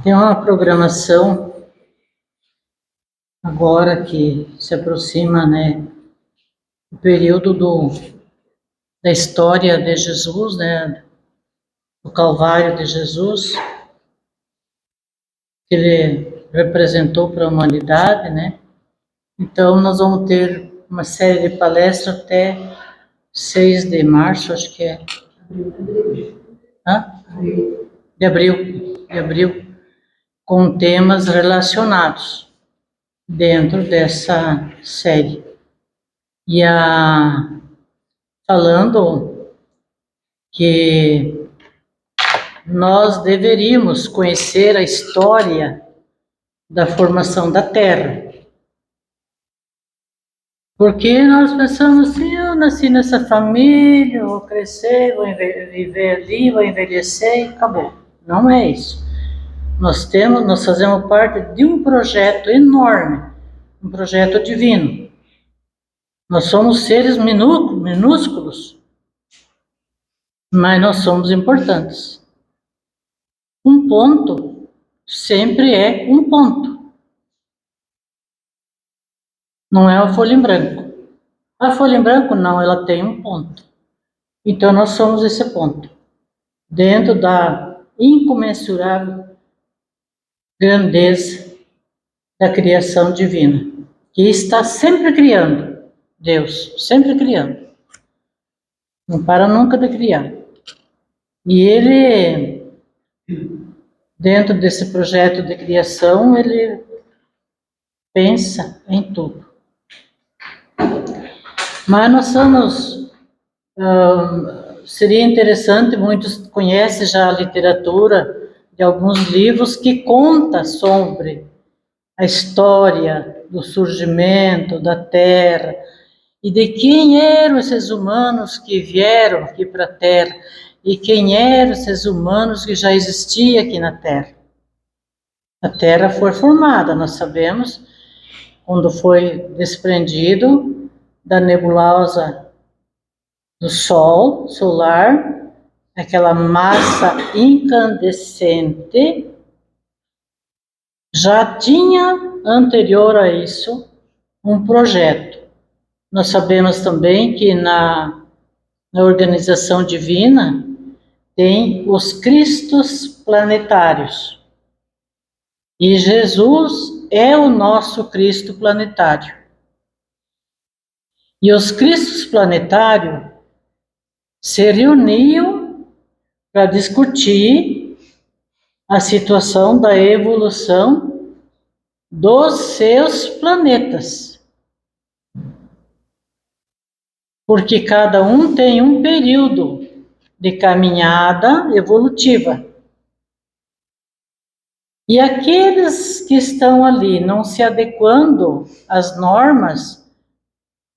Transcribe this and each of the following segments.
Tem uma programação agora que se aproxima, né, o período da história de Jesus, né, do Calvário de Jesus, que ele representou para a humanidade, né? Então nós vamos ter uma série de palestras até 6 de março, acho que é. De abril, com temas relacionados dentro dessa série. E falando que nós deveríamos conhecer a história da formação da Terra. Porque nós pensamos assim, eu nasci nessa família, vou crescer, vou viver ali, vou envelhecer e acabou. Não é isso. Nós fazemos parte de um projeto enorme, um projeto divino. Nós somos seres minúsculos, mas nós somos importantes. Um ponto sempre é um ponto. Não é a folha em branco. A folha em branco não, ela tem um ponto. Então nós somos esse ponto. Dentro da incomensurável grandeza da criação divina, que está sempre criando. Deus, sempre criando. Não para nunca de criar. E ele, dentro desse projeto de criação, ele pensa em tudo. Mas nós somos... seria interessante, muitos conhecem já a literatura de alguns livros que conta sobre a história do surgimento da Terra e de quem eram esses humanos que vieram aqui para a Terra e quem eram esses humanos que já existiam aqui na Terra. A Terra foi formada, nós sabemos, quando foi desprendido da nebulosa do Sol solar, aquela massa incandescente, já tinha, anterior a isso, um projeto. Nós sabemos também que na organização divina tem os Cristos planetários. E Jesus é o nosso Cristo planetário. E os Cristos planetários se reuniam para discutir a situação da evolução dos seus planetas. Porque cada um tem um período de caminhada evolutiva. E aqueles que estão ali não se adequando às normas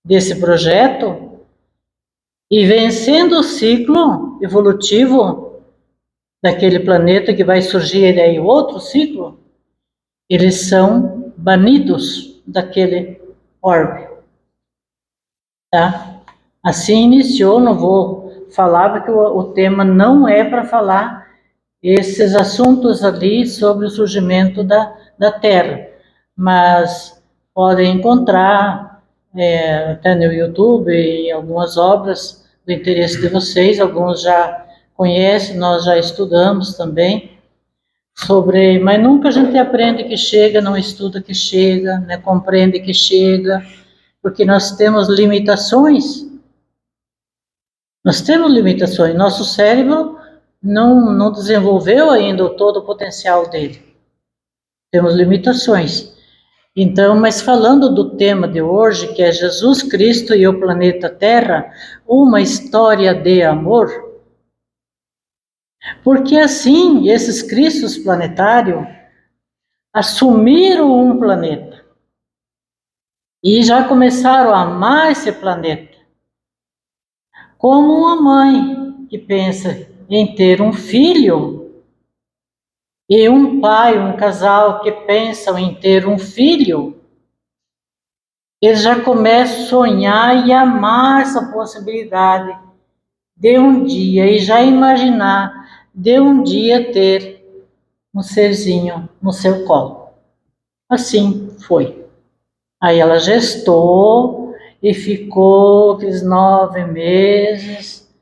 desse projeto e vencendo o ciclo evolutivo daquele planeta que vai surgir aí outro ciclo, eles são banidos daquele orbe. Tá? Assim iniciou, não vou falar porque o tema não é para falar esses assuntos ali sobre o surgimento da Terra, mas podem encontrar até no YouTube e algumas obras do interesse de vocês, alguns já conhecem, nós já estudamos também sobre, mas nunca a gente aprende que chega, não estuda que chega, né, compreende que chega, porque nós temos limitações. Nós temos limitações, nosso cérebro não desenvolveu ainda todo o potencial dele. Temos limitações. Então, mas falando do tema de hoje, que é Jesus Cristo e o planeta Terra, uma história de amor, porque assim, esses Cristos planetários assumiram um planeta e já começaram a amar esse planeta, como uma mãe que pensa em ter um filho e um pai, um casal que pensam em ter um filho, eles já começam a sonhar e amar essa possibilidade de um dia e já imaginar de um dia ter um serzinho no seu colo. Assim foi. Aí ela gestou e ficou aqueles 9 meses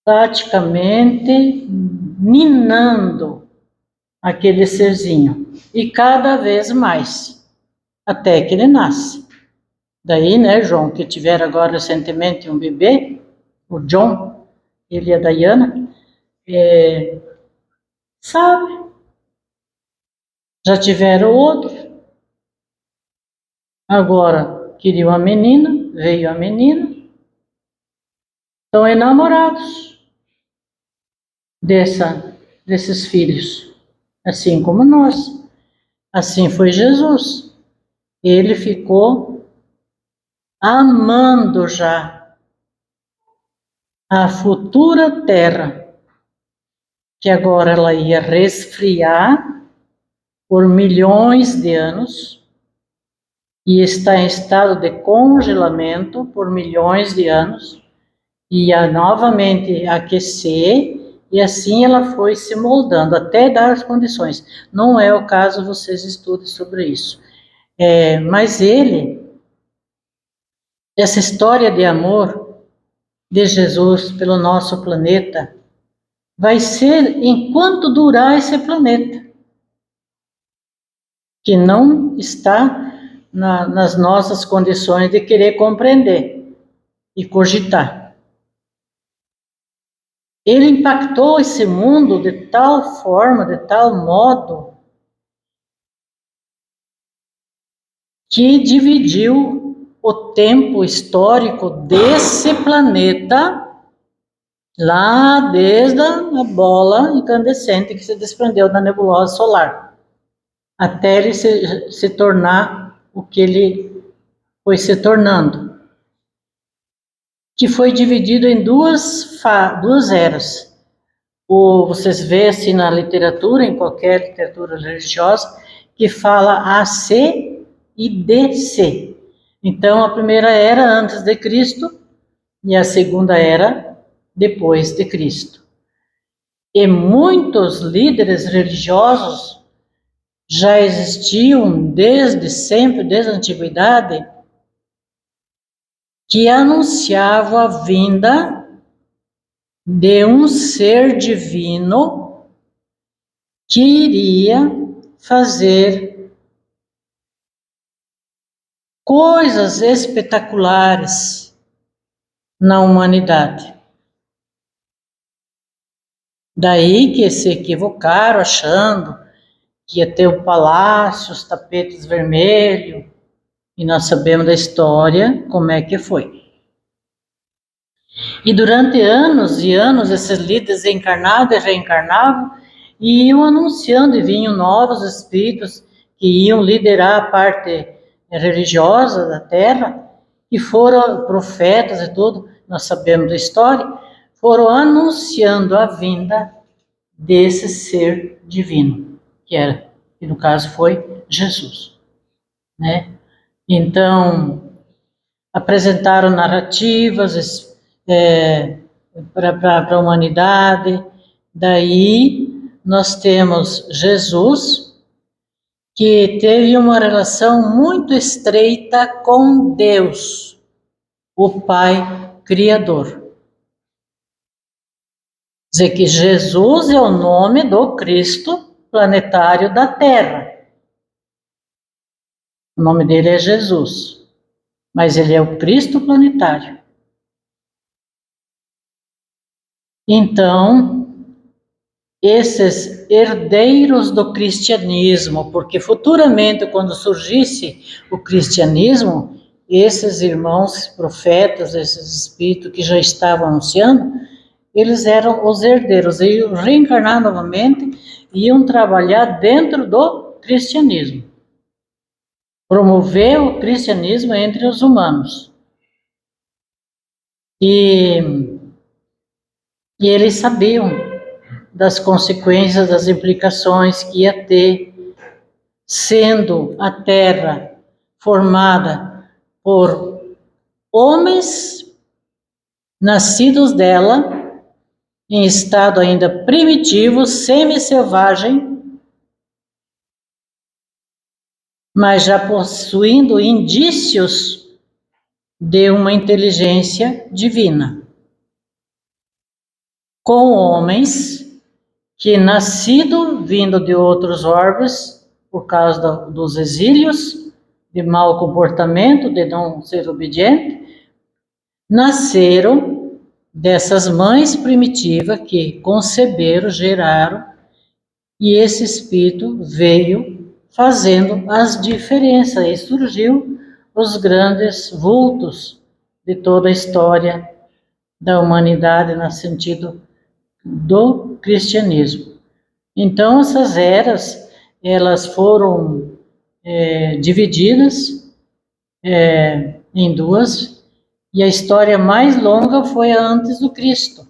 praticamente ninando aquele serzinho. E cada vez mais, até que ele nasce. Daí, né, João, que tiveram agora recentemente um bebê, o John, ele e a Diana, sabe, já tiveram outro, agora queriam a menina, veio a menina, estão enamorados desses filhos, assim como nós. Assim foi Jesus. Ele ficou amando já a futura terra, que agora ela ia resfriar por milhões de anos e está em estado de congelamento por milhões de anos, ia novamente aquecer, e assim ela foi se moldando até dar as condições. Não é o caso, vocês estudem sobre isso. Mas essa história de amor de Jesus pelo nosso planeta, vai ser enquanto durar esse planeta, que não está nas nossas condições de querer compreender e cogitar. Ele impactou esse mundo de tal forma, de tal modo, que dividiu o tempo histórico desse planeta, lá desde a bola incandescente que se desprendeu da nebulosa solar, até ele se tornar o que ele foi se tornando, que foi dividido em duas eras. Vocês vêem assim na literatura, em qualquer literatura religiosa, que fala AC e DC. Então, a primeira era antes de Cristo e a segunda era depois de Cristo. E muitos líderes religiosos já existiam desde sempre, desde a antiguidade, que anunciavam a vinda de um ser divino que iria fazer coisas espetaculares na humanidade. Daí que se equivocaram achando que ia ter o palácio, os tapetes vermelhos, e nós sabemos da história como é que foi. E durante anos e anos, esses líderes encarnavam e reencarnavam e iam anunciando, e vinham novos espíritos que iam liderar a parte religiosa da Terra, que foram profetas e tudo, nós sabemos da história, foram anunciando a vinda desse ser divino, que no caso foi Jesus, né? Então, apresentaram narrativas para a humanidade. Daí nós temos Jesus, que teve uma relação muito estreita com Deus, o Pai Criador. Quer dizer que Jesus é o nome do Cristo planetário da Terra. O nome dele é Jesus, mas ele é o Cristo planetário. Então, esses herdeiros do cristianismo, porque futuramente, quando surgisse o cristianismo, esses irmãos profetas, esses espíritos que já estavam anunciando, eles eram os herdeiros, iam reencarnar novamente, iam trabalhar dentro do cristianismo, promover o cristianismo entre os humanos. E eles sabiam das consequências, das implicações que ia ter, sendo a Terra formada por homens nascidos dela, em estado ainda primitivo, semi-selvagem, mas já possuindo indícios de uma inteligência divina. Com homens que, nascido vindo de outros orbes, por causa dos exílios, de mau comportamento, de não ser obediente, nasceram dessas mães primitivas que conceberam, geraram, e esse espírito veio fazendo as diferenças, e surgiu os grandes vultos de toda a história da humanidade, no sentido do cristianismo. Então, essas eras, elas foram divididas em duas, e a história mais longa foi a antes do Cristo.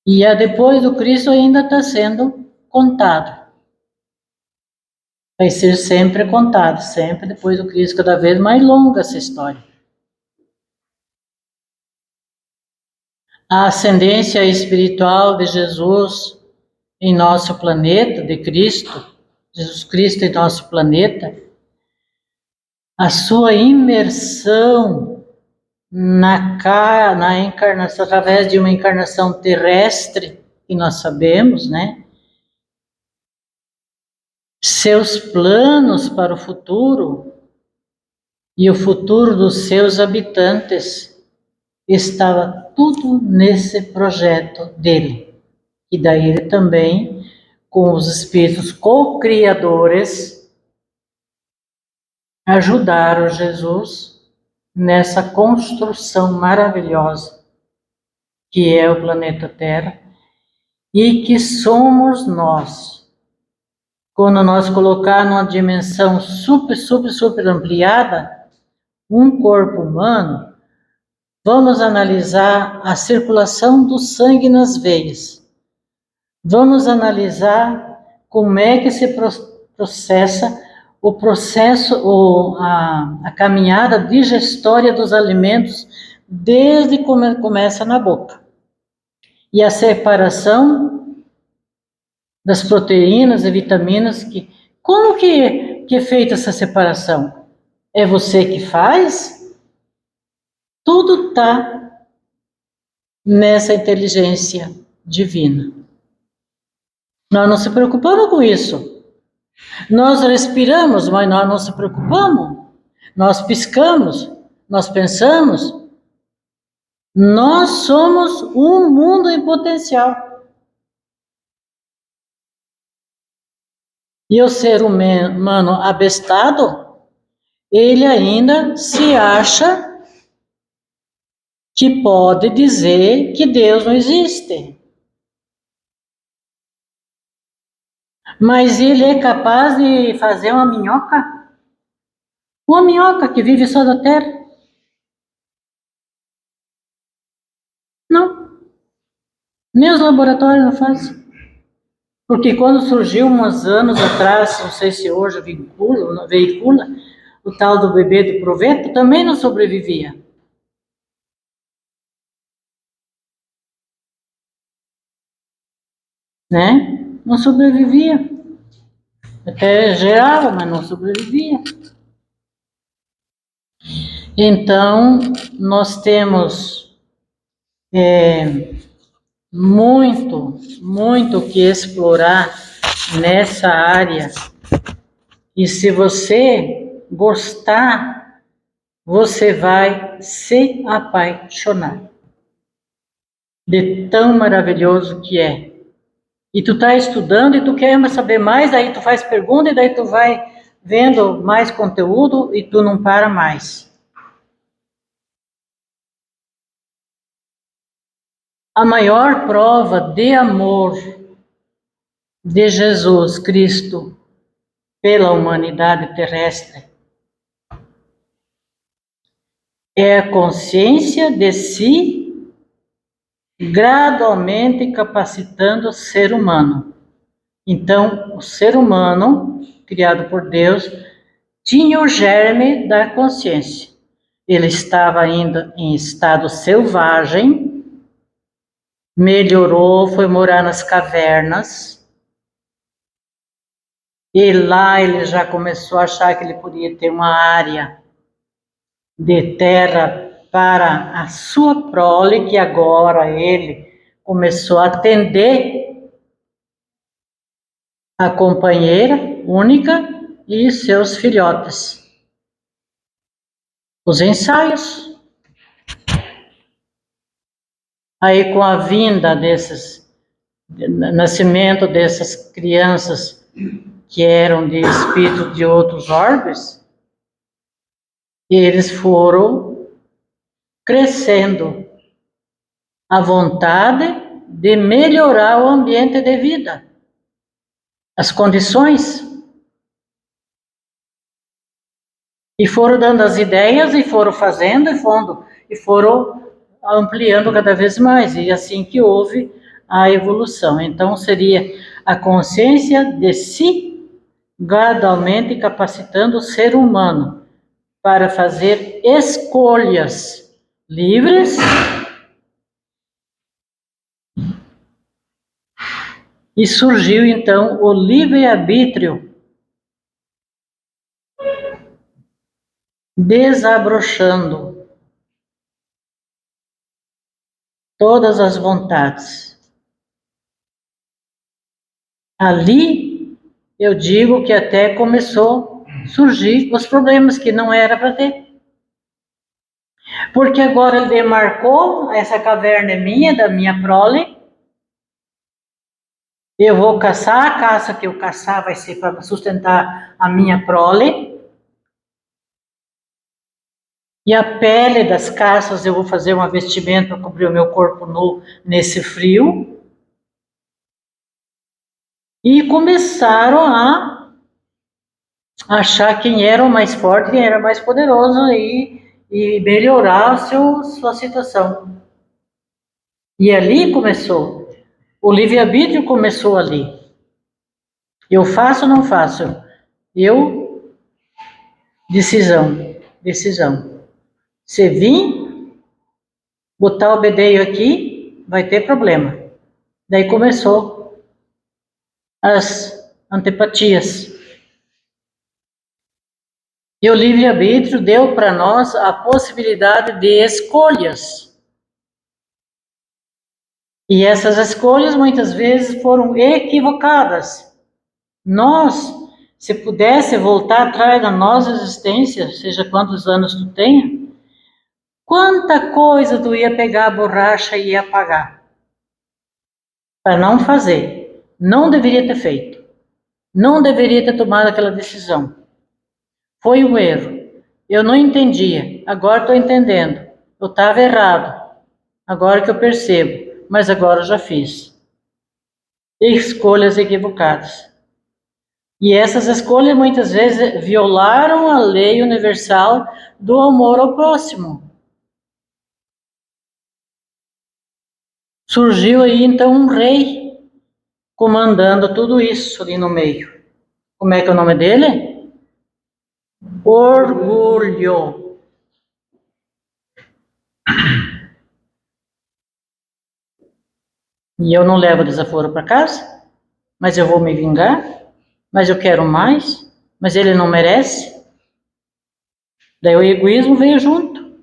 E a depois do Cristo ainda está sendo contada. Vai ser sempre contado, sempre depois do Cristo, cada vez mais longa essa história. A ascendência espiritual de Jesus em nosso planeta, de Cristo, Jesus Cristo em nosso planeta, a sua imersão na encarnação, através de uma encarnação terrestre, que nós sabemos, né? Seus planos para o futuro e o futuro dos seus habitantes, estava tudo nesse projeto dele. E daí ele também, com os espíritos co-criadores, ajudaram Jesus nessa construção maravilhosa que é o planeta Terra e que somos nós. Quando nós colocar numa dimensão super ampliada, um corpo humano, vamos analisar a circulação do sangue nas veias. Vamos analisar como é que se processa a caminhada digestória dos alimentos desde que começa na boca. E a separação das proteínas e vitaminas, como que é feita essa separação? É você que faz? Tudo está nessa inteligência divina. Nós não se preocupamos com isso. Nós respiramos, mas nós não se preocupamos. Nós piscamos, nós pensamos. Nós somos um mundo em potencial. E o ser humano abestado, ele ainda se acha que pode dizer que Deus não existe. Mas ele é capaz de fazer uma minhoca? Uma minhoca que vive só da terra? Não. Nem os laboratórios não fazem. Porque quando surgiu uns anos atrás, não sei se hoje veicula, o tal do bebê de proveito, também não sobrevivia. Né? Não sobrevivia. Até gerava, mas não sobrevivia. Então, nós temos muito que explorar nessa área. E se você gostar, você vai se apaixonar de tão maravilhoso que é. E tu tá estudando e tu quer saber mais, daí tu faz pergunta e daí tu vai vendo mais conteúdo e tu não para mais. A maior prova de amor de Jesus Cristo pela humanidade terrestre é a consciência de si gradualmente capacitando o ser humano. Então, o ser humano, criado por Deus, tinha o germe da consciência. Ele estava ainda em estado selvagem, melhorou, foi morar nas cavernas, e lá ele já começou a achar que ele podia ter uma área de terra para a sua prole, que agora ele começou a atender a companheira única e seus filhotes. Os ensaios. Aí, com a vinda nascimento dessas crianças que eram de espíritos de outros orbes, eles foram crescendo a vontade de melhorar o ambiente de vida, as condições, e foram dando as ideias e foram fazendo e foram ampliando cada vez mais, e assim que houve a evolução. Então seria a consciência de si gradualmente capacitando o ser humano para fazer escolhas livres e surgiu então o livre-arbítrio, desabrochando todas as vontades. Ali, eu digo que até começou a surgir os problemas que não era para ter. Porque agora ele demarcou, essa caverna é minha, da minha prole, eu vou caçar, a caça que eu caçar vai ser para sustentar a minha prole, e a pele das caças eu vou fazer uma vestimenta para cobrir o meu corpo nu nesse frio. E começaram a achar quem era o mais forte, quem era mais poderoso e melhorar sua situação. E ali começou. O livre-arbítrio começou ali. Eu faço ou não faço? Eu, decisão. Se vir, botar o bedelho aqui, vai ter problema. Daí começou as antipatias. E o livre-arbítrio deu para nós a possibilidade de escolhas. E essas escolhas muitas vezes foram equivocadas. Nós, se pudesse voltar atrás da nossa existência, seja quantos anos tu tenha, quanta coisa tu ia pegar a borracha e ia apagar. Para não fazer. Não deveria ter feito. Não deveria ter tomado aquela decisão. Foi um erro. Eu não entendia. Agora estou entendendo. Eu estava errado. Agora que eu percebo. Mas agora eu já fiz. Escolhas equivocadas. E essas escolhas muitas vezes violaram a lei universal do amor ao próximo. Surgiu aí então um rei comandando tudo isso ali no meio. Como é que é o nome dele? Orgulho. E eu não levo desaforo para casa, mas eu vou me vingar, mas eu quero mais, mas ele não merece. Daí o egoísmo veio junto.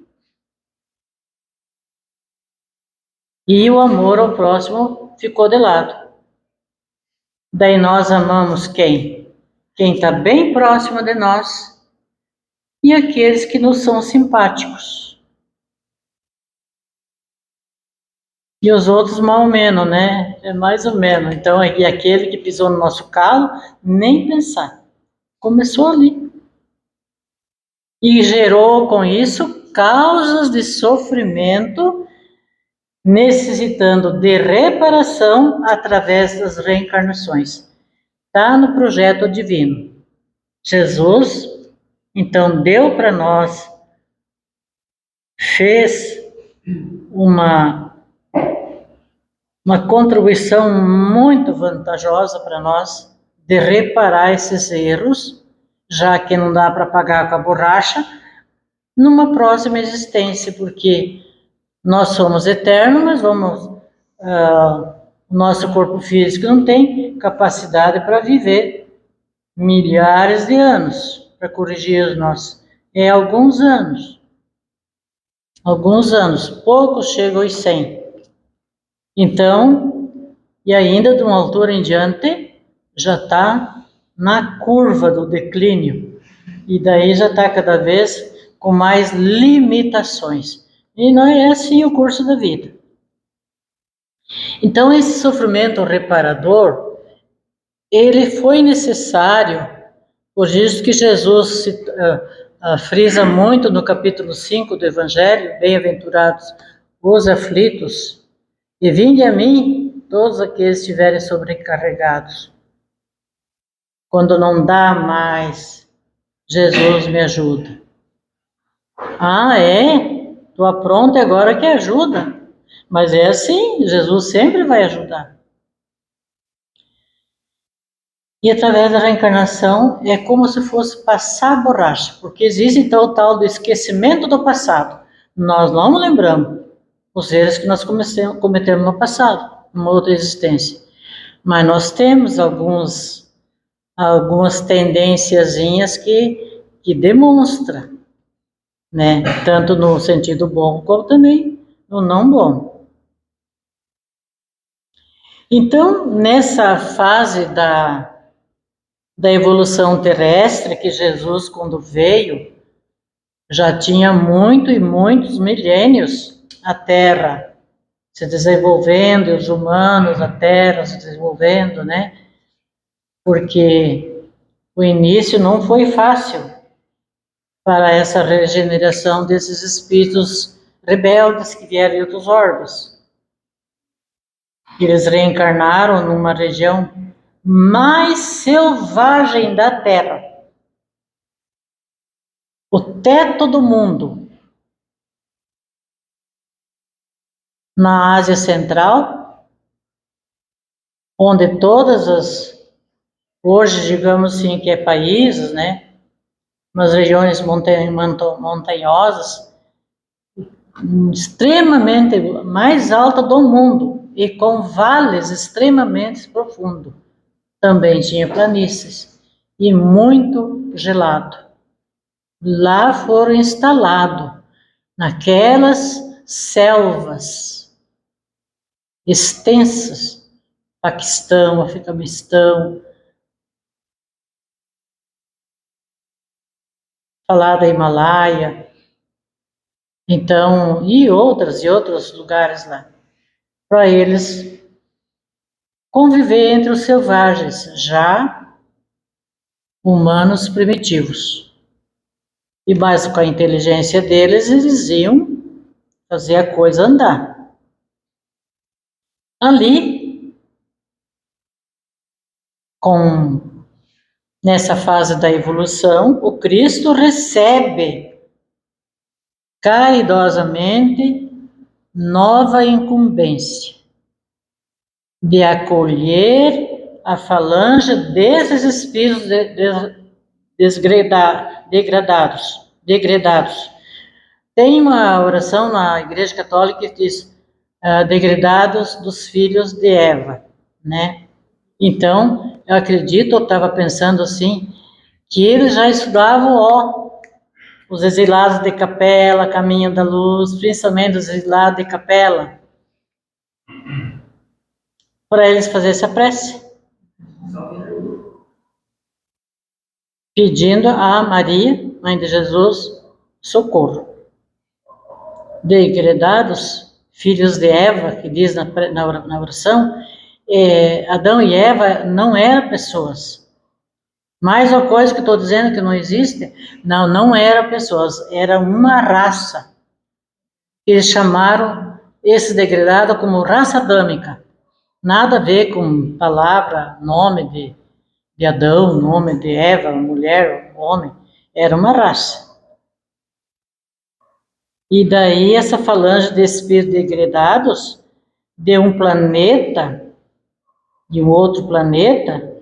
E o amor ao próximo ficou de lado. Daí nós amamos quem? Quem está bem próximo de nós e aqueles que nos são simpáticos. E os outros mal ou menos, né? É mais ou menos. Então, e aquele que pisou no nosso calo, nem pensar. Começou ali. E gerou com isso causas de sofrimento, necessitando de reparação através das reencarnações. Está no projeto divino. Jesus, então, deu para nós, fez uma contribuição muito vantajosa para nós de reparar esses erros, já que não dá para pagar com a borracha, numa próxima existência, porque nós somos eternos, mas vamos o nosso corpo físico não tem capacidade para viver milhares de anos, para corrigir os nossos. É alguns anos. Poucos chegam aos 100. Então, e ainda de uma altura em diante, já está na curva do declínio. E daí já está cada vez com mais limitações. E não é assim o curso da vida. Então, esse sofrimento reparador, ele foi necessário, por isso que Jesus frisa muito no capítulo 5 do Evangelho, bem-aventurados os aflitos, e vinde a mim todos aqueles que estiverem sobrecarregados. Quando não dá mais, Jesus me ajuda. Ah, é? Estou pronta agora que ajuda. Mas é assim, Jesus sempre vai ajudar. E através da reencarnação é como se fosse passar borracha, porque existe então o tal do esquecimento do passado. Nós não lembramos os erros que nós cometemos no passado, numa outra existência. Mas nós temos algumas tendênciazinhas que demonstram, né? Tanto no sentido bom como também no não bom. Então, nessa fase da evolução terrestre, que Jesus, quando veio, já tinha muitos milênios a Terra se desenvolvendo, e os humanos, a Terra se desenvolvendo, né? Porque o início não foi fácil para essa regeneração desses espíritos rebeldes que vieram de outros orbes. Eles reencarnaram numa região mais selvagem da Terra. O teto do mundo. Na Ásia Central, onde todas hoje, digamos assim, que é países, né? Nas regiões montanhosas, extremamente mais alta do mundo e com vales extremamente profundos. Também tinha planícies e muito gelado. Lá foram instalados, naquelas selvas extensas, Paquistão, Afeganistão, falar da Himalaia, então, e outros lugares lá, para eles conviver entre os selvagens, já humanos primitivos. E mais com a inteligência deles, eles iam fazer a coisa andar. Ali, nessa fase da evolução, o Cristo recebe caridosamente nova incumbência de acolher a falange desses espíritos degradados. Tem uma oração na Igreja Católica que diz degradados dos filhos de Eva, né? Então, eu acredito, eu estava pensando assim, que eles já estudavam, os exilados de Capela, Caminho da Luz, principalmente os exilados de Capela, para eles fazerem essa prece, pedindo a Maria, Mãe de Jesus, socorro. Degredados, filhos de Eva, que diz na oração, Adão e Eva não eram pessoas. Mais uma coisa que estou dizendo que não existe, não eram pessoas, era uma raça. Eles chamaram esse degradado como raça adâmica. Nada a ver com palavra, nome de Adão, nome de Eva, mulher, homem. Era uma raça. E daí essa falange de espíritos degradados de um planeta, de um outro planeta,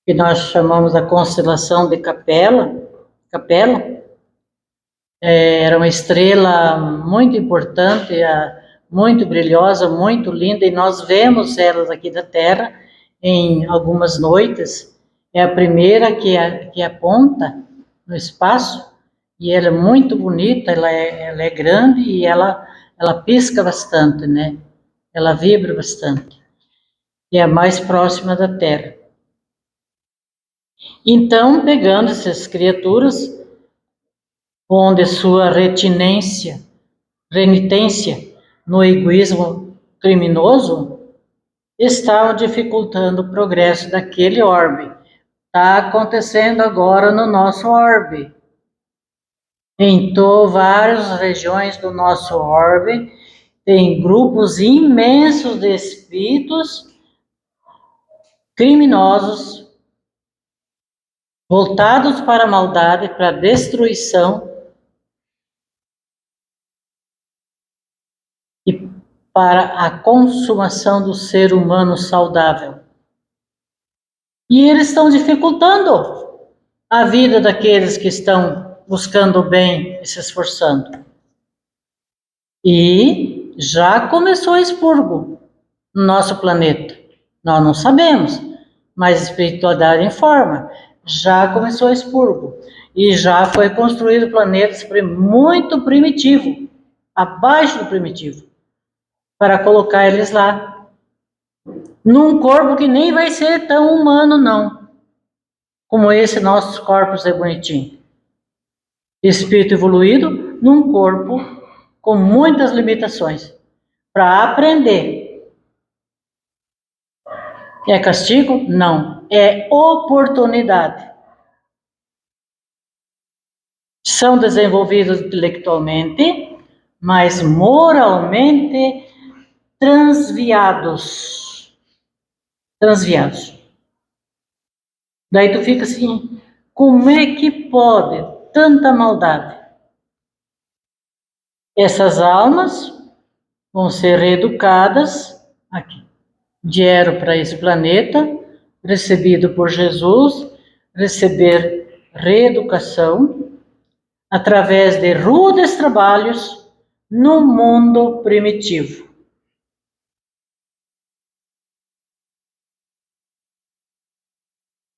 que nós chamamos a constelação de Capela, era uma estrela muito importante muito brilhosa, muito linda, e nós vemos elas aqui da Terra em algumas noites. É a primeira que aponta no espaço, e ela é muito bonita, ela é grande e ela pisca bastante, né? Ela vibra bastante. É a mais próxima da Terra. Então, pegando essas criaturas, onde sua renitência no egoísmo criminoso estavam dificultando o progresso daquele orbe. Está acontecendo agora no nosso orbe. Em várias regiões do nosso orbe, tem grupos imensos de espíritos criminosos voltados para a maldade, para a destruição e para a consumação do ser humano saudável. E eles estão dificultando a vida daqueles que estão buscando o bem e se esforçando. E já começou o expurgo no nosso planeta. Nós não sabemos, mas a espiritualidade informa. Já começou o expurgo. E já foi construído planetas muito primitivo, abaixo do primitivo, para colocar eles lá. Num corpo que nem vai ser tão humano, não. Como esse nossos corpos é bonitinho. Espírito evoluído num corpo com muitas limitações. Para aprender. É castigo? Não. É oportunidade. São desenvolvidos intelectualmente, mas moralmente transviados. Daí tu fica assim, como é que pode tanta maldade? Essas almas vão ser reeducadas aqui. Vieram para esse planeta, recebido por Jesus, receber reeducação através de rudes trabalhos no mundo primitivo.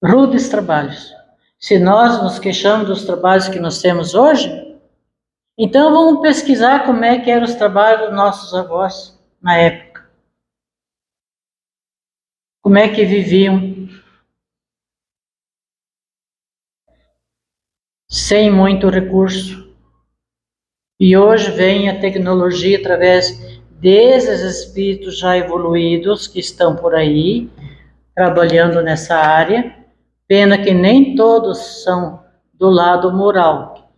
Rudes trabalhos. Se nós nos queixamos dos trabalhos que nós temos hoje, então vamos pesquisar como é que eram os trabalhos dos nossos avós na época. Como é que viviam sem muito recurso. E hoje vem a tecnologia através desses espíritos já evoluídos que estão por aí, trabalhando nessa área. Pena que nem todos são do lado moral.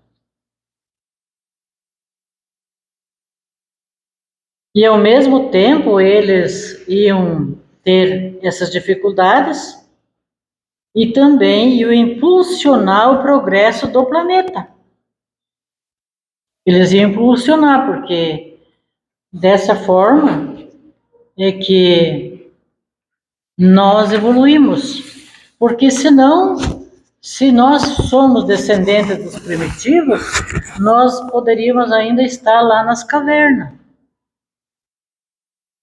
E ao mesmo tempo eles iam ter essas dificuldades e também iam impulsionar o progresso do planeta. Eles iam impulsionar, porque dessa forma é que nós evoluímos. Porque senão, se nós somos descendentes dos primitivos, nós poderíamos ainda estar lá nas cavernas,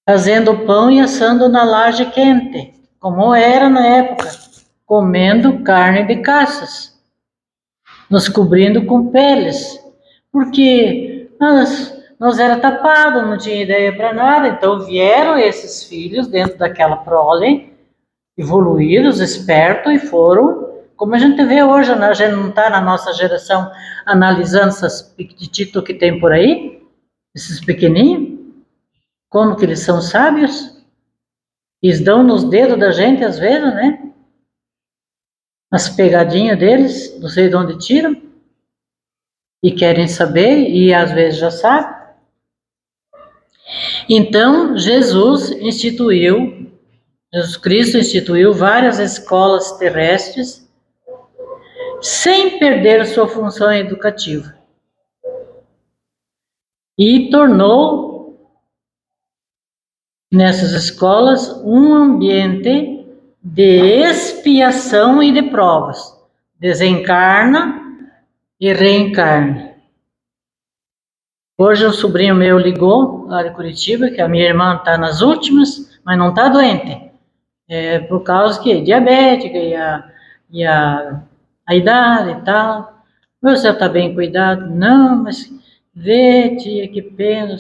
fazendo pão e assando na laje quente, como era na época, comendo carne de caças, nos cobrindo com peles, porque nós era tapado, não tinha ideia para nada, então vieram esses filhos dentro daquela prole, evoluídos, espertos, e foram, como a gente vê hoje, a gente não está na nossa geração analisando essas piquititos que tem por aí, esses pequenininhos, como que eles são sábios, eles dão nos dedos da gente às vezes, né? As pegadinhas deles, não sei de onde tiram, e querem saber, e às vezes já sabem. Então, Jesus Cristo instituiu várias escolas terrestres sem perder sua função educativa. E tornou nessas escolas um ambiente de expiação e de provas. Desencarna e reencarna. Hoje um sobrinho meu ligou lá de Curitiba, que a minha irmã está nas últimas, mas não está doente. Por causa que diabética a idade e tal. Você está bem cuidado? Não, mas vê, tia, que pena.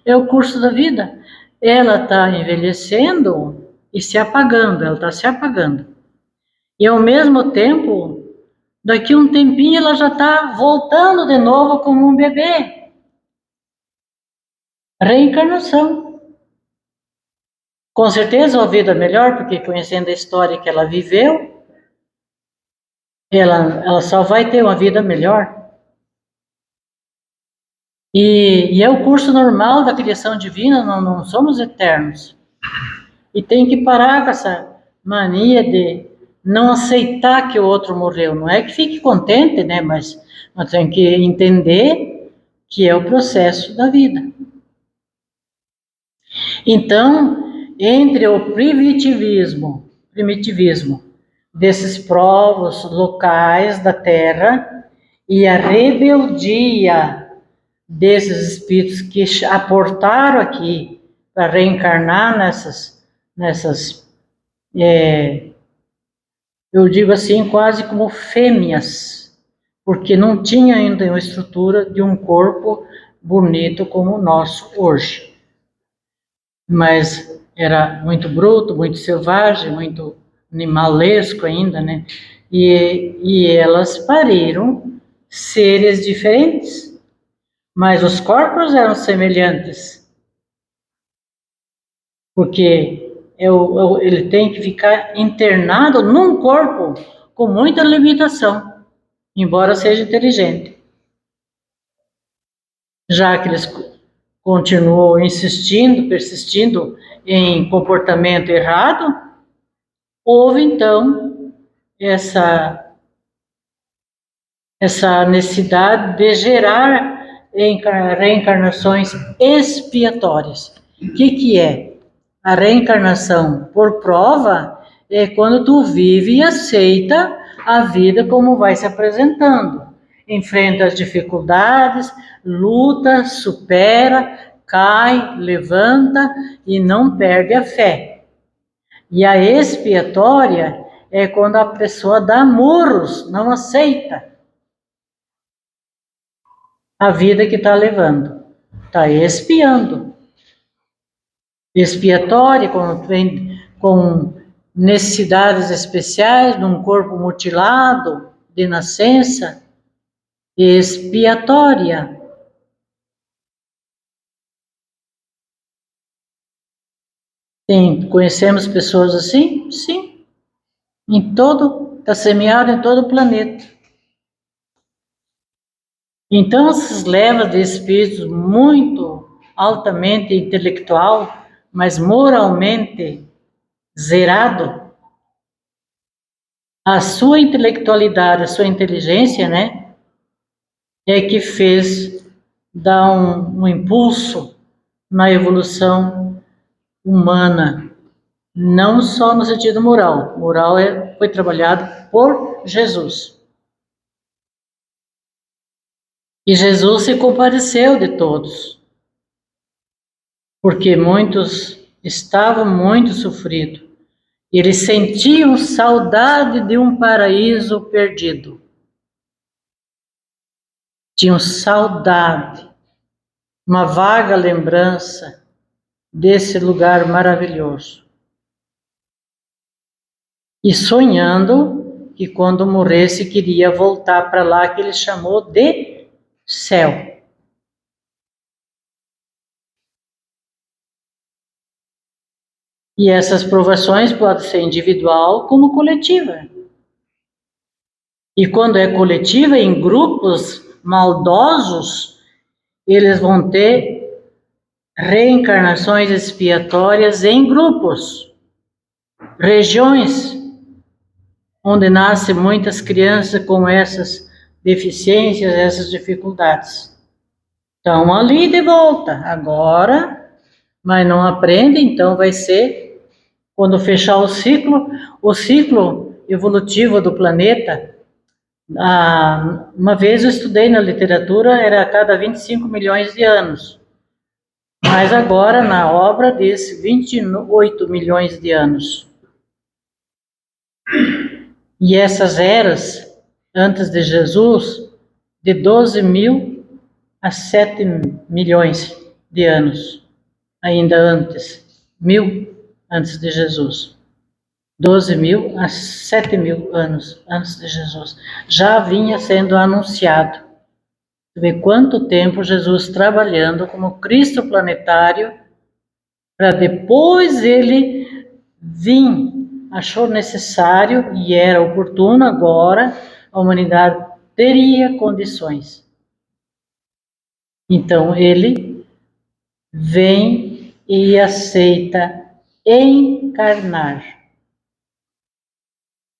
É o curso da vida. Ela está envelhecendo e se apagando, ela está se apagando. E ao mesmo tempo, daqui a um tempinho ela já está voltando de novo como um bebê. Reencarnação. Com certeza uma vida melhor, porque conhecendo a história que ela viveu, ela só vai ter uma vida melhor. E é o curso normal da criação divina, não somos eternos. E tem que parar com essa mania de não aceitar que o outro morreu. Não é que fique contente, né? Mas tem que entender que é o processo da vida. Então, entre o primitivismo desses povos locais da Terra e a rebeldia desses espíritos que aportaram aqui para reencarnar eu digo assim, quase como fêmeas, porque não tinha ainda uma estrutura de um corpo bonito como o nosso hoje. Mas era muito bruto, muito selvagem, muito animalesco ainda, né? E elas pariram seres diferentes, mas os corpos eram semelhantes, porque ele tem que ficar internado num corpo com muita limitação, embora seja inteligente. Já que eles continuou insistindo, persistindo em comportamento errado, houve então essa necessidade de gerar reencarnações expiatórias. O que é? A reencarnação por prova é quando tu vive e aceita a vida como vai se apresentando. Enfrenta as dificuldades, luta, supera, cai, levanta e não perde a fé. E a expiatória é quando a pessoa dá muros, não aceita a vida que está levando, está expiando. Expiatória, quando vem com necessidades especiais, de um corpo mutilado, de nascença, expiatória. Conhecemos pessoas assim? Sim. Está semeado em todo o planeta. Então, essas levas de espíritos muito altamente intelectual, mas moralmente zerado, a sua intelectualidade, a sua inteligência, né, é que fez dar um impulso na evolução humana, não só no sentido moral. Moral foi trabalhado por Jesus. E Jesus se compadeceu de todos, porque muitos estavam muito sofridos. Eles sentiam saudade de um paraíso perdido. Tinham saudade, uma vaga lembrança desse lugar maravilhoso. E sonhando que quando morresse queria voltar para lá, que ele chamou de céu. E essas provações podem ser individual como coletiva. E quando é coletiva, em grupos maldosos, eles vão ter reencarnações expiatórias em grupos, regiões onde nascem muitas crianças com essas deficiências, essas dificuldades. Estão ali de volta agora, mas não aprendem, então vai ser, quando fechar o ciclo evolutivo do planeta, Uma vez eu estudei na literatura, era a cada 25 milhões de anos. Mas agora, na obra, diz 28 milhões de anos. E essas eras, antes de Jesus, de 12 mil a 7 milhões de anos, ainda antes, 1000 antes de Jesus. 12 mil a 7 mil anos antes de Jesus. Já vinha sendo anunciado. Você vê quanto tempo Jesus trabalhando como Cristo planetário, para depois ele vir, achou necessário e era oportuno agora, a humanidade teria condições. Então ele vem e aceita encarnar.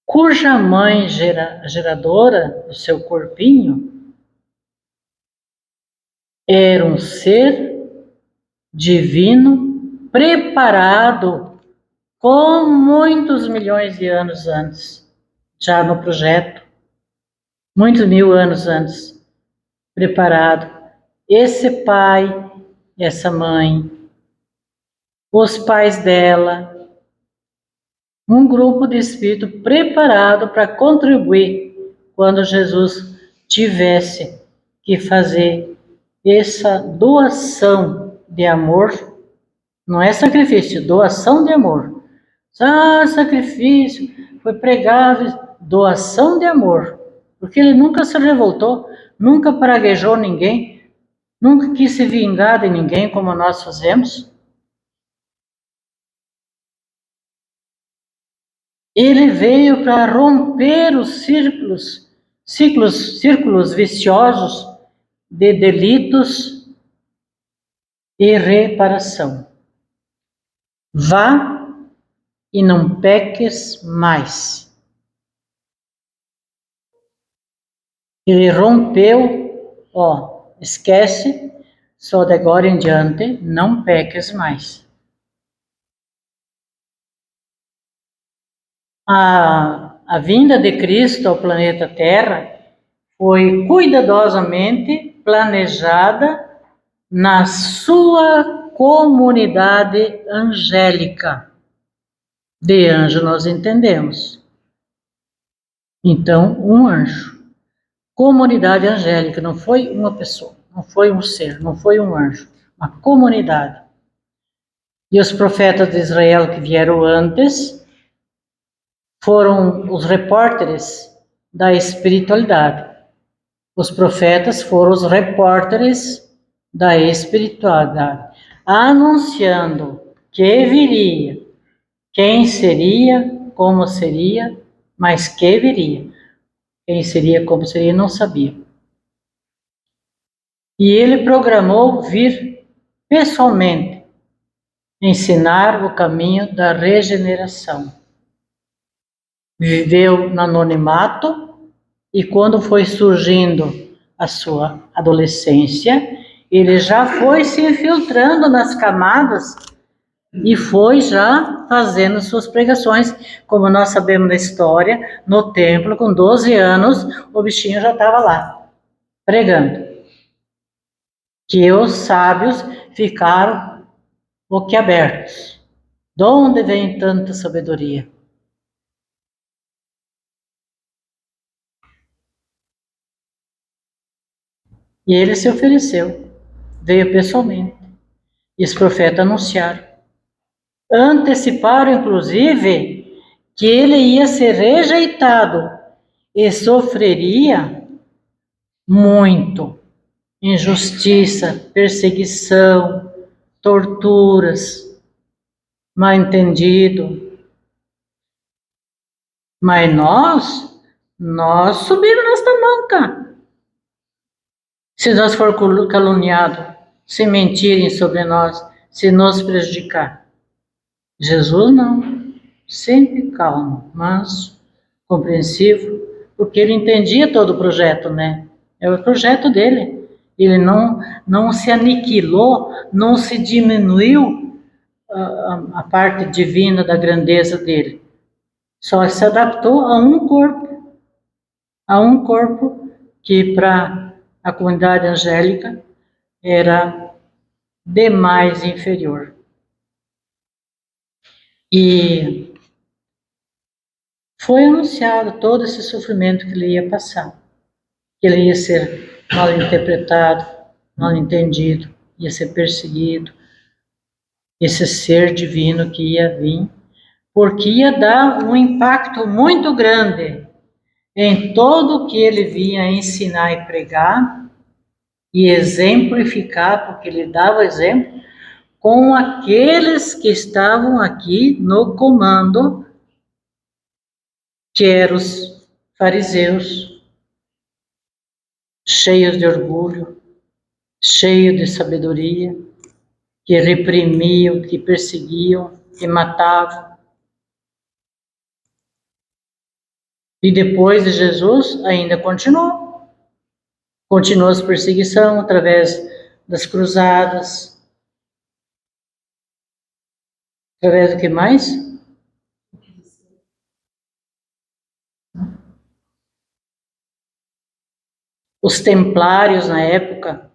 Cuja mãe geradora do seu corpinho era um ser divino preparado com muitos milhões de anos antes, já no projeto, muitos mil anos antes, preparado. Esse pai, essa mãe, os pais dela, um grupo de espírito preparado para contribuir quando Jesus tivesse que fazer essa doação de amor. Não é sacrifício, doação de amor. Sacrifício, foi pregado, doação de amor. Porque ele nunca se revoltou, nunca praguejou ninguém, nunca quis se vingar de ninguém como nós fazemos. Ele veio para romper os círculos viciosos de delitos e reparação. Vá e não peques mais. Ele rompeu, esquece, só de agora em diante, não peques mais. A vinda de Cristo ao planeta Terra foi cuidadosamente planejada na sua comunidade angélica. De anjo nós entendemos. Então, um anjo. Comunidade angélica, não foi uma pessoa, não foi um ser, não foi um anjo, uma comunidade. E os profetas de Israel que vieram antes foram os repórteres da espiritualidade. Os profetas foram os repórteres da espiritualidade, anunciando que viria, quem seria, como seria, mas que viria. Quem seria, como seria, não sabia. E ele programou vir pessoalmente ensinar o caminho da regeneração. Viveu no anonimato e quando foi surgindo a sua adolescência, ele já foi se infiltrando nas camadas e foi já fazendo suas pregações, como nós sabemos da história, no templo, com 12 anos, o bichinho já estava lá, pregando. Que os sábios ficaram boquiabertos. De onde vem tanta sabedoria? E ele se ofereceu, veio pessoalmente. E os profetas anunciaram. Anteciparam, inclusive, que ele ia ser rejeitado e sofreria muito. Injustiça, perseguição, torturas, mal entendido. Mas nós subimos nesta manca. Se nós for caluniados, se mentirem sobre nós, se nos prejudicar. Jesus não, sempre calmo, manso, compreensivo, porque ele entendia todo o projeto, né? É o projeto dele. Ele não se aniquilou, não se diminuiu a parte divina da grandeza dele. Só se adaptou a um corpo. a um corpo que para a comunidade angélica era demais inferior. E foi anunciado todo esse sofrimento que ele ia passar, que ele ia ser mal interpretado, mal entendido, ia ser perseguido, esse ser divino que ia vir, porque ia dar um impacto muito grande em todo o que ele vinha ensinar e pregar e exemplificar, porque ele dava exemplo, com aqueles que estavam aqui no comando, que eram os fariseus, cheios de orgulho, cheios de sabedoria, que reprimiam, que perseguiam, que matavam. E depois de Jesus ainda continuou as perseguições através das cruzadas, através do que mais? Os templários na época,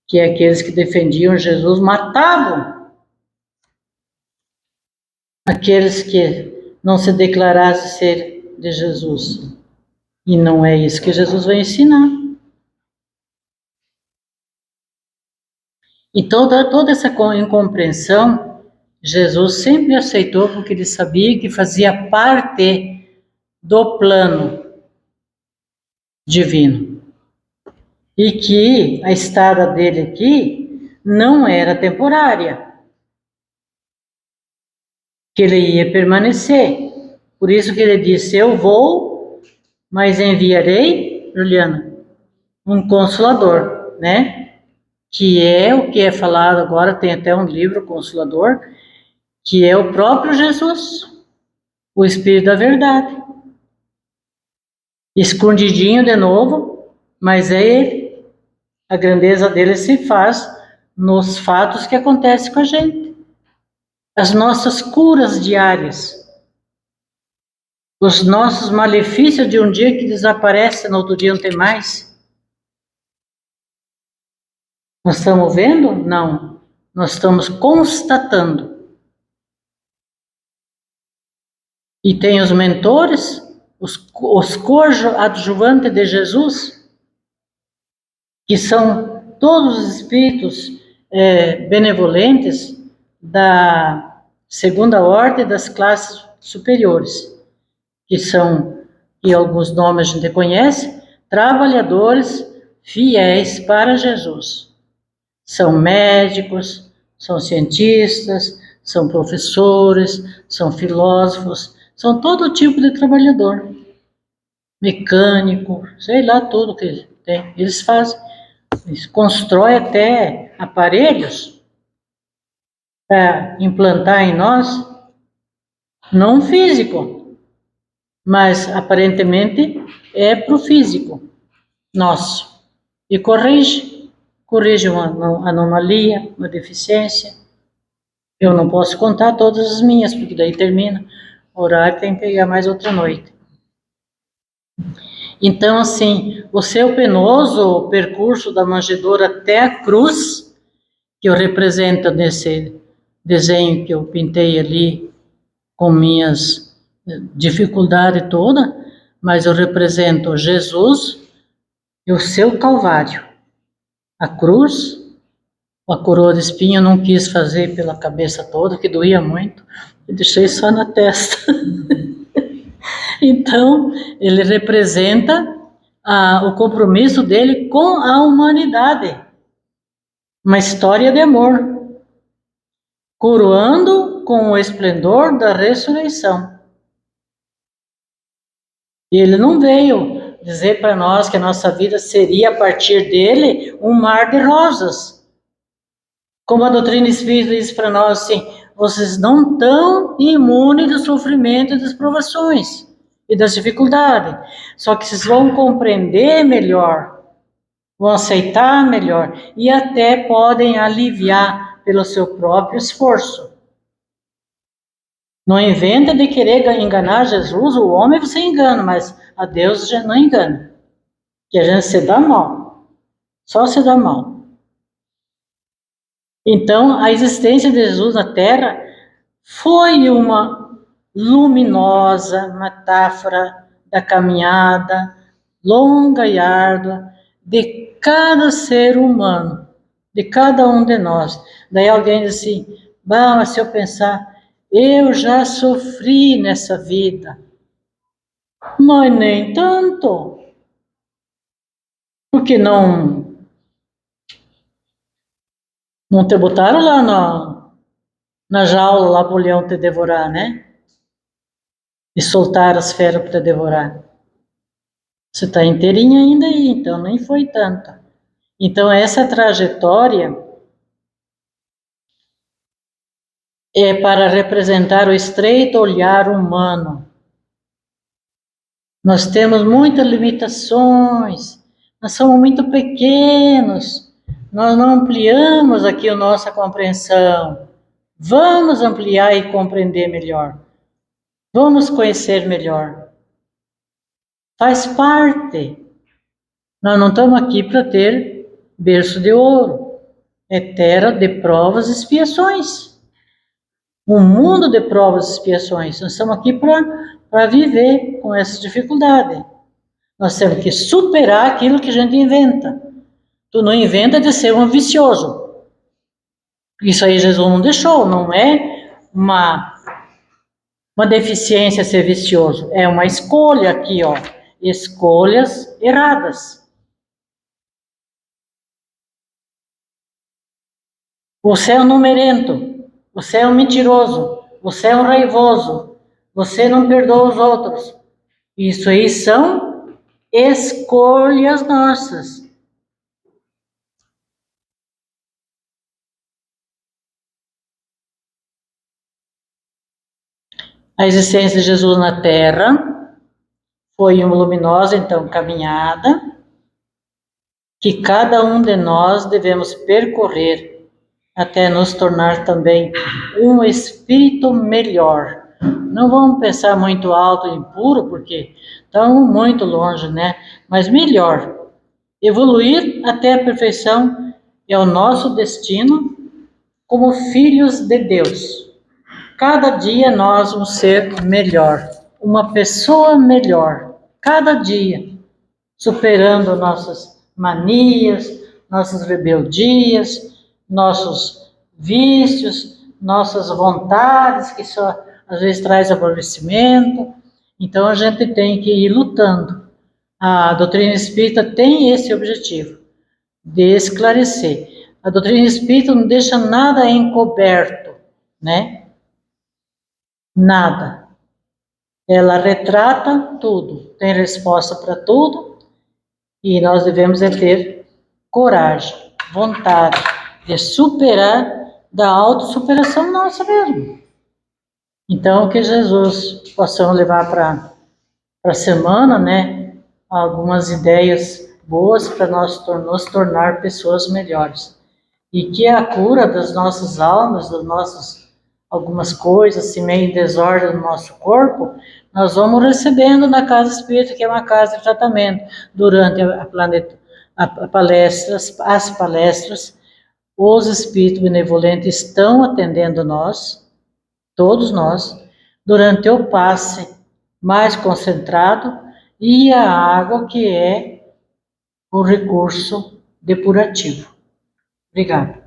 que é aqueles que defendiam Jesus, matavam aqueles que não se declarassem ser de Jesus. E não é isso que Jesus vai ensinar. E toda essa incompreensão, Jesus sempre aceitou porque ele sabia que fazia parte do plano divino. E que a estada dele aqui não era temporária, que ele ia permanecer. Por isso que ele disse, eu vou, mas enviarei, Juliana, um consolador, né? Que é o que é falado agora, tem até um livro, Consolador, que é o próprio Jesus, o Espírito da Verdade. Escondidinho de novo, mas é ele. A grandeza dele se faz nos fatos que acontecem com a gente. As nossas curas diárias. Os nossos malefícios de um dia que desaparece, no outro dia não tem mais. Nós estamos vendo? Não. Nós estamos constatando. E tem os mentores, os coadjuvantes de Jesus, que são todos os espíritos benevolentes da segunda ordem das classes superiores, que são, e alguns nomes a gente conhece, trabalhadores fiéis para Jesus. São médicos, são cientistas, são professores, são filósofos, são todo tipo de trabalhador. Mecânico, sei lá, tudo que tem. Eles fazem, eles constroem até aparelhos para implantar em nós, não físico, mas aparentemente é para o físico nosso. E corrige uma anomalia, uma deficiência. Eu não posso contar todas as minhas, porque daí termina o horário, tem que pegar mais outra noite. Então, assim, o seu penoso percurso da manjedoura até a cruz, que eu represento nesse desenho que eu pintei ali, com minhas dificuldades todas, mas eu represento Jesus e o seu Calvário. A cruz, a coroa de espinho eu não quis fazer pela cabeça toda, que doía muito, eu deixei só na testa. Então, ele representa o compromisso dele com a humanidade. Uma história de amor, coroando com o esplendor da ressurreição. E ele não veio dizer para nós que a nossa vida seria, a partir dele, um mar de rosas. Como a doutrina espírita diz para nós assim, vocês não estão imunes do sofrimento e das provações e das dificuldades. Só que vocês vão compreender melhor, vão aceitar melhor e até podem aliviar pelo seu próprio esforço. Não inventa de querer enganar Jesus, o homem você engana, mas a Deus já não engana. Que a gente se dá mal, só se dá mal. Então, a existência de Jesus na Terra foi uma luminosa metáfora da caminhada longa e árdua de cada ser humano, de cada um de nós. Daí alguém diz assim, mas se eu pensar, eu já sofri nessa vida, mas nem tanto, porque não te botaram lá na jaula lá para o leão te devorar, né? E soltaram as feras para te devorar. Você está inteirinha ainda aí, então nem foi tanta. Então essa trajetória é para representar o estreito olhar humano. Nós temos muitas limitações, nós somos muito pequenos, nós não ampliamos aqui a nossa compreensão. Vamos ampliar e compreender melhor. Vamos conhecer melhor. Faz parte. Nós não estamos aqui para ter berço de ouro. É terra de provas e expiações. Um mundo de provas e expiações. Nós estamos aqui para viver com essa dificuldade. Nós temos que superar aquilo que a gente inventa. Tu não inventa de ser um vicioso. Isso aí Jesus não deixou. Não é uma deficiência ser vicioso. É uma escolha aqui, ó. Escolhas erradas. Você é um numerento, você é um mentiroso, você é um raivoso, você não perdoa os outros. Isso aí são escolhas nossas. A existência de Jesus na Terra foi uma luminosa, então, caminhada que cada um de nós devemos percorrer até nos tornar também um espírito melhor. Não vamos pensar muito alto e puro, porque estamos muito longe, né? Mas melhor. Evoluir até a perfeição é o nosso destino como filhos de Deus. Cada dia nós vamos ser melhor, uma pessoa melhor, cada dia, superando nossas manias, nossas rebeldias, nossos vícios, nossas vontades, que só às vezes traz aborrecimento. Então a gente tem que ir lutando. A doutrina espírita tem esse objetivo, de esclarecer. A doutrina espírita não deixa nada encoberto, né? Nada. Ela retrata tudo, tem resposta para tudo, e nós devemos ter coragem, vontade de superar, da autossuperação nossa mesmo. Então, que Jesus possamos levar para a semana, né, algumas ideias boas para nós nos tornar pessoas melhores. E que a cura das nossas almas, das nossas algumas coisas, assim, meio em desordem no nosso corpo, nós vamos recebendo na Casa Espírita, que é uma casa de tratamento, durante as palestras, os espíritos benevolentes estão atendendo nós, todos nós, durante o passe mais concentrado e a água, que é o recurso depurativo. Obrigada.